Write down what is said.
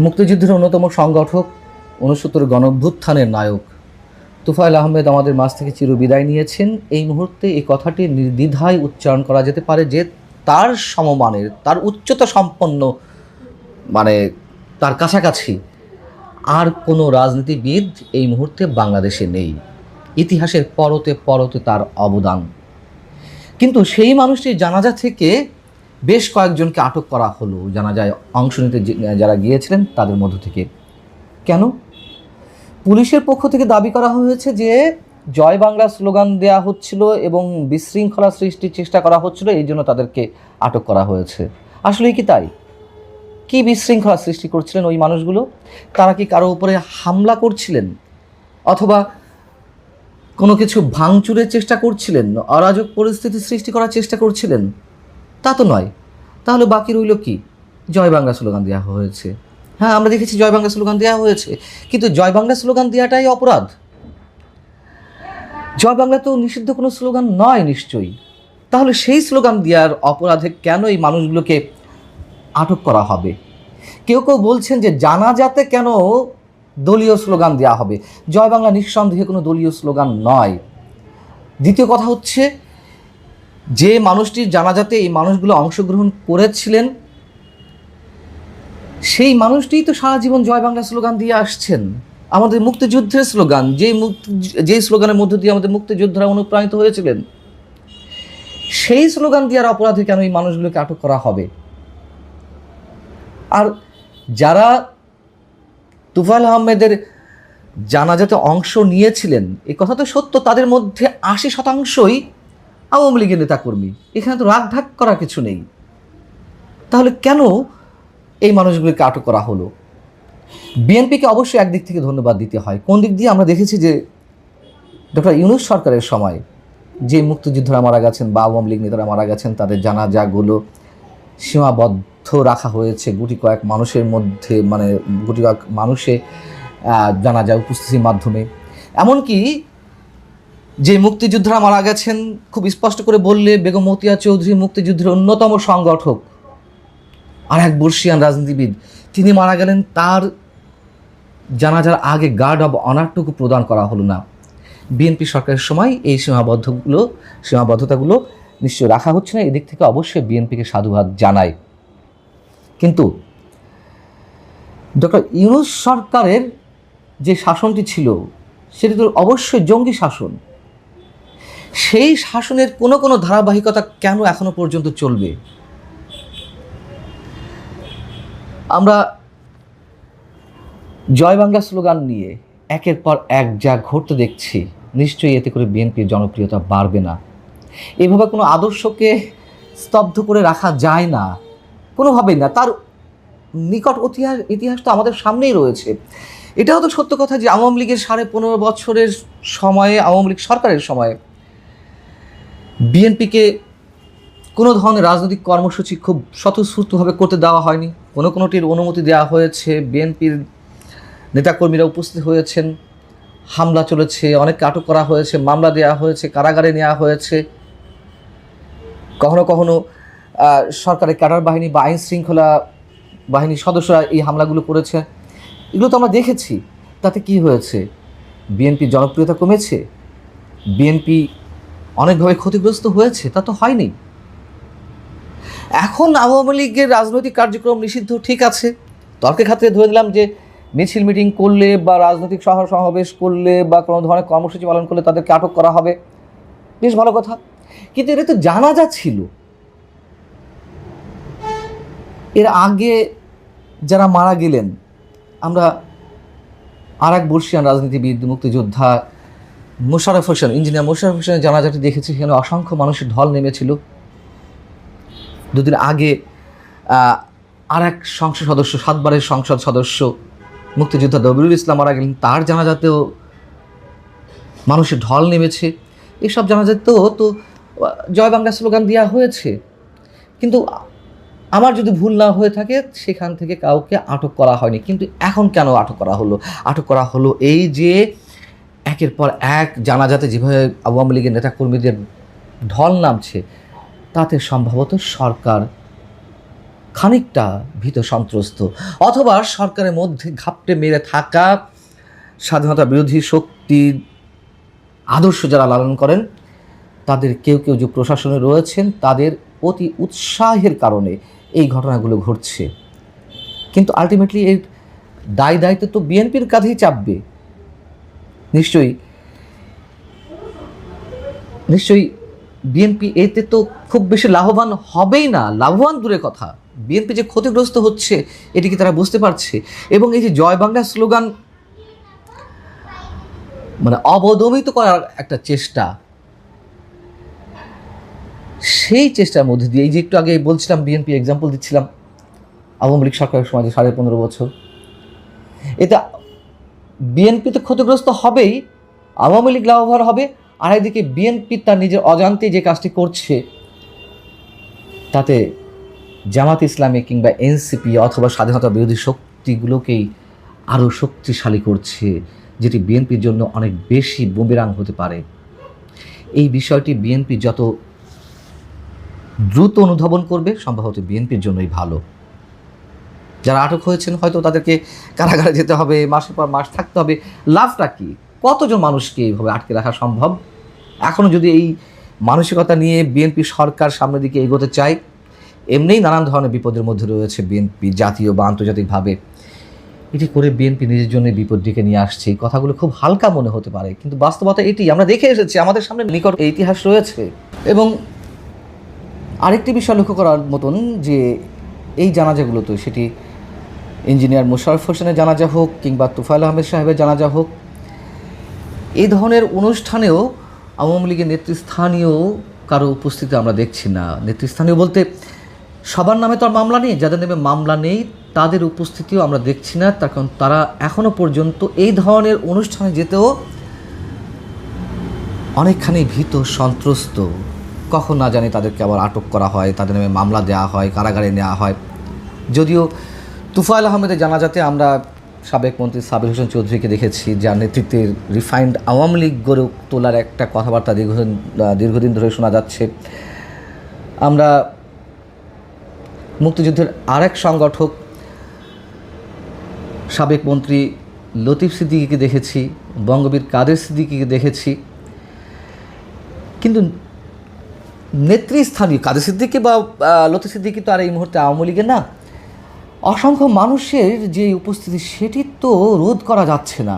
মুক্তিযুদ্ধের অন্যতম সংগঠক, ৬৯ গণঅভ্যুত্থানের নায়ক তোফায়েল আহমেদ আমাদের মাঝ থেকে চিরবিদায় নিয়েছেন। এই মুহূর্তে এই কথাটি নির্দ্বিধায় উচ্চারণ করা যেতে পারে যে তার সমমানের, তার উচ্চতা সম্পন্ন, মানে তার কাছাকাছি আর কোনো রাজনীতিবিদ এই মুহূর্তে বাংলাদেশে নেই। ইতিহাসের পরতে পরতে তার অবদান। কিন্তু সেই মানুষটির জানাজা থেকে বেশ কয়েকজনকে আটক করা হলো, জানাজায় অংশ নিতে যারা গিয়েছিলেন তাদের মধ্য থেকে। কেন? পুলিশের পক্ষ থেকে দাবি করা হয়েছে যে জয় বাংলা স্লোগান দেওয়া হচ্ছিল এবং বিশৃঙ্খলা সৃষ্টির চেষ্টা করা হচ্ছিল, এই জন্য তাদেরকে আটক করা হয়েছে। আসলে কি তাই? কি বিশৃঙ্খলা সৃষ্টি করছিলেন ওই মানুষগুলো? তারা কি কারো উপরে হামলা করছিলেন, অথবা কোনো কিছু ভাঙচুরের চেষ্টা করছিলেন, অরাজক পরিস্থিতি সৃষ্টি করার চেষ্টা করছিলেন? তা তো নয়। তাহলে বাকি রইল কি? জয় বাংলা স্লোগান দেওয়া হয়েছে। হ্যাঁ, আমরা দেখেছি জয় বাংলা স্লোগান দেওয়া হয়েছে, কিন্তু জয় বাংলা স্লোগান দেওয়াটাই অপরাধ। জয় বাংলা তো নিষিদ্ধ কোনো স্লোগান নয় নিশ্চয়ই। তাহলে সেই স্লোগান দেওয়ার অপরাধে কেন এই মানুষগুলোকে আটক করা হবে? কেউ কেউ বলছেন যে জানাজাতে কেন দলীয় স্লোগান দেওয়া হবে। জয় বাংলা নিঃসন্দেহে কোনো দলীয় স্লোগান নয়। দ্বিতীয় কথা হচ্ছে, যে মানুষটির জানাজাতে এই মানুষগুলো অংশগ্রহণ করেছিলেন, সেই মানুষটিই তো সারা জীবন জয় বাংলা স্লোগান দিয়ে আসছেন। আমাদের মুক্তিযুদ্ধের স্লোগান, যেই স্লোগানের মধ্য দিয়ে আমাদের মুক্তিযোদ্ধারা অনুপ্রাণিত হয়েছিলেন, সেই স্লোগান দেওয়ার অপরাধে কেন এই মানুষগুলোকে আটক করা হবে? আর যারা তোফায়েল আহমেদের জানাজাতে অংশ নিয়েছিলেন, এই কথা তো সত্য, তাদের মধ্যে ৮০% আওয়ামী লীগের নেতাকর্মী। এখানে তো রাগ ঢাক করার কিছু নেই। তাহলে কেন এই মানুষগুলিকে আটক করা হলো? বিএনপিকে অবশ্যই একদিক থেকে ধন্যবাদ দিতে হয়। কোন দিক দিয়ে? আমরা দেখেছি যে ডক্টর ইউনূস সরকারের সময় যে মুক্তিযোদ্ধারা মারা গেছেন বা আওয়ামী লীগ নেতারা মারা গেছেন, তাদের জানাজাগুলো সীমাবদ্ধ রাখা হয়েছে গুটি কয়েক মানুষের মধ্যে, মানে গুটি কয়েক মানুষে জানাজা উপস্থিতির মাধ্যমে। এমনকি যে মুক্তিযোদ্ধারা মারা গেছেন, খুব স্পষ্ট করে বললে বেগম মতিয়া চৌধুরী মুক্তিযুদ্ধের অন্যতম সংগঠক, আর এক বর্ষিয়ান রাজনীতিবিদ, তিনি মারা গেলেন, তার জানাজার আগে গার্ড অব অনারটুকু প্রদান করা হলো না। বিএনপি সরকারের সময় এই সীমাবদ্ধতাগুলো নিশ্চয় রাখা হচ্ছে না। এদিক থেকে অবশ্যই বিএনপিকে সাধুবাদ জানায়। কিন্তু ডক্টর ইউনূস সরকারের যে শাসনটি ছিল, সেটি তো অবশ্যই জঙ্গি শাসন। সেই শাসনের কোনো ধারাবাহিকতা কেন এখনো পর্যন্ত চলবে? আমরা জয় বাংলা স্লোগান নিয়ে একের পর এক যা ঘটতে দেখছি, নিশ্চয়ই এতে করে বিএনপির জনপ্রিয়তা বাড়বে না। এভাবে কোনো আদর্শকে স্তব্ধ করে রাখা যায় না, কোনোভাবেই না। তার নিকট ইতিহাস তো আমাদের সামনেই রয়েছে। এটাও তো সত্য কথা যে আওয়ামী লীগের 15.5 বছরের সময়ে, আওয়ামী লীগ সরকারের সময়ে বিএনপিকে কোনো ধরনের রাজনৈতিক কর্মসূচি খুব স্বতঃস্ফূর্তভাবে করতে দেওয়া হয়নি। কোনোটির অনুমতি দেওয়া হয়েছে, বিএনপির নেতাকর্মীরা উপস্থিত হয়েছেন, হামলা চলেছে, অনেককে আটক করা হয়েছে, মামলা দেওয়া হয়েছে, কারাগারে নেওয়া হয়েছে। কখনো কখনো সরকারের ক্যাডার বাহিনী বা আইন শৃঙ্খলা বাহিনীর সদস্যরা এই হামলাগুলো করেছে। এগুলো তো আমরা দেখেছি। তাতে কি হয়েছে? বিএনপির জনপ্রিয়তা কমেছে? বিএনপি অনেকভাবে ক্ষতিগ্রস্ত হয়েছে? তা তো হয়নি। এখন আওয়ামী লীগের রাজনৈতিক কার্যক্রম নিষিদ্ধ, ঠিক আছে, তর্কের খাতিরে ধরে নিলাম যে মিছিল মিটিং করলে বা রাজনৈতিক সমাবেশ করলে বা কোনো ধরনের কর্মসূচি পালন করলে তাদেরকে আটক করা হবে, বেশ ভালো কথা। কিন্তু এটা তো জানাজা ছিল। এর আগে যারা মারা গেলেন, আমরা আর এক বর্ষিয়ান রাজনীতিবিদ, মুক্তিযোদ্ধা মোশাররফ হোসেন, ইঞ্জিনিয়ার মোশাররফ হোসেনের জানাজাটি দেখেছি। সেখানে অসংখ্য মানুষের ঢল নেমেছিল। দুদিন আগে আর এক সংসদ সদস্য, 7 বারের সংসদ সদস্য মুক্তিযোদ্ধা দবিরুল ইসলাম মারা গেলেন, তার জানাজাতেও মানুষের ঢল নেমেছে। এসব জানাজাতেও তো জয় বাংলা স্লোগান দেওয়া হয়েছে। কিন্তু আমার যদি ভুল না হয়ে থাকে, সেখান থেকে কাউকে আটক করা হয়নি। কিন্তু এখন কেন আটক করা হলো? আটক করা হলো এই যে একের পর এক জানাজাতে যেভাবে আওয়ামী লীগের নেতাকর্মীদের ঢল নামছে, তাতে সম্ভবত সরকার খানিকটা ভীত সন্ত্রস্ত, অথবা সরকারের মধ্যে ঘাপটে মেরে থাকা স্বাধীনতা বিরোধী শক্তির আদর্শ যারা লালন করেন, তাদের কেউ কেউ যে প্রশাসনে রয়েছেন তাদের অতি উৎসাহের কারণে এই ঘটনাগুলো ঘটছে। কিন্তু আলটিমেটলি এর দায় দায়িত্ব তো বিএনপির কাঁধেই চাপবে। নিশ্চয়ই নিশ্চয়ই বিএনপি এতে তো খুব বেশি লাভবান হবেই না, লাভবান দূরের কথা, বিএনপি যে ক্ষতিগ্রস্ত হচ্ছে এটি কি তারা বুঝতে পারছে? এবং এই যে জয় বাংলা স্লোগান মানে অবদমিত করার একটা চেষ্টা, সেই চেষ্টার মধ্যে দিয়ে এই যে একটু আগে বলছিলাম, বিএনপি এক্সাম্পল দিচ্ছিলাম, আওয়ামী লীগ সরকারের সময় যে 15.5 বছর, এটা বিএনপি তো ক্ষতিগ্রস্ত হবেই, আওয়ামী লীগ লাভবান হবে, আর একদিকে বিএনপি তার নিজের অজান্তে যে কাজটি করছে তাতে জামাত ইসলামী কিংবা এনসিপি অথবা স্বাধীনতা বিরোধী শক্তিগুলোকেই আরও শক্তিশালী করছে, যেটি বিএনপির জন্য অনেক বেশি বুমেরাং হতে পারে। এই বিষয়টি বিএনপি যত দ্রুত অনুধাবন করবে সম্ভবত বিএনপির জন্যই ভালো। যারা আটক হয়েছেন হয়তো তাদেরকে কারাগারে যেতে হবে, মাসের পর মাস থাকতে হবে, লাভটা কি? কতজন মানুষকে এইভাবে আটকে রাখা সম্ভব? এখনও যদি এই মানসিকতা নিয়ে বিএনপি সরকার সামনের দিকে এগোতে চায়, এমনিই নানান ধরনের বিপদের মধ্যে রয়েছে বিএনপি জাতীয় বা আন্তর্জাতিকভাবে, এটি করে বিএনপি নিজের জন্য বিপদ ডেকে নিয়ে আসছে। এই কথাগুলো খুব হালকা মনে হতে পারে, কিন্তু বাস্তবতা এটি আমরা দেখে এসেছি, আমাদের সামনে নিকট এই ইতিহাস রয়েছে। এবং আরেকটি বিষয় লক্ষ্য করার মতন যে এই জানাজাগুলো তো সেটি ইঞ্জিনিয়ার মোশাররফ হোসেনের জানাজা হোক কিংবা তুফাইল আহমেদ সাহেবের জানাজা হোক, এই ধরনের অনুষ্ঠানেও আওয়ামী লীগের নেতৃস্থানীয় কারো উপস্থিতি আমরা দেখছি না। নেতৃস্থানীয় বলতে সবার নামে তো আর মামলা নেই, যাদের নামে মামলা নেই তাদের উপস্থিতিও আমরা দেখছি না, তার কারণ তারা এখনও পর্যন্ত এই ধরনের অনুষ্ঠানে যেতেও অনেকখানি ভীত সন্ত্রস্ত। কখন না জানি তাদেরকে আবার আটক করা হয়, তাদের নামে মামলা দেওয়া হয়, কারাগারে নেওয়া হয়। যদিও তুফাইল আহমেদের জানাজাতে আমরা সাবেক মন্ত্রী সাবির হোসেন চৌধুরীকে দেখেছি, যার নেতৃত্বে রিফাইন্ড আওয়ামী লীগ গড়ে তোলার একটা কথাবার্তা দীর্ঘদিন ধরে শোনা যাচ্ছে। আমরা মুক্তিযুদ্ধের আরেক সংগঠক সাবেক মন্ত্রী লতিফ সিদ্দিকীকে দেখেছি, বঙ্গবীর কাদের সিদ্দিকীকে দেখেছি, কিন্তু নেতৃস্থানীয় কাদের সিদ্দিকী বা লতিফ সিদ্দিকী তো আর এই মুহূর্তে আওয়ামী লীগের না। অসংখ্য মানুষের যে উপস্থিতি সেটি তো রোধ করা যাচ্ছে না।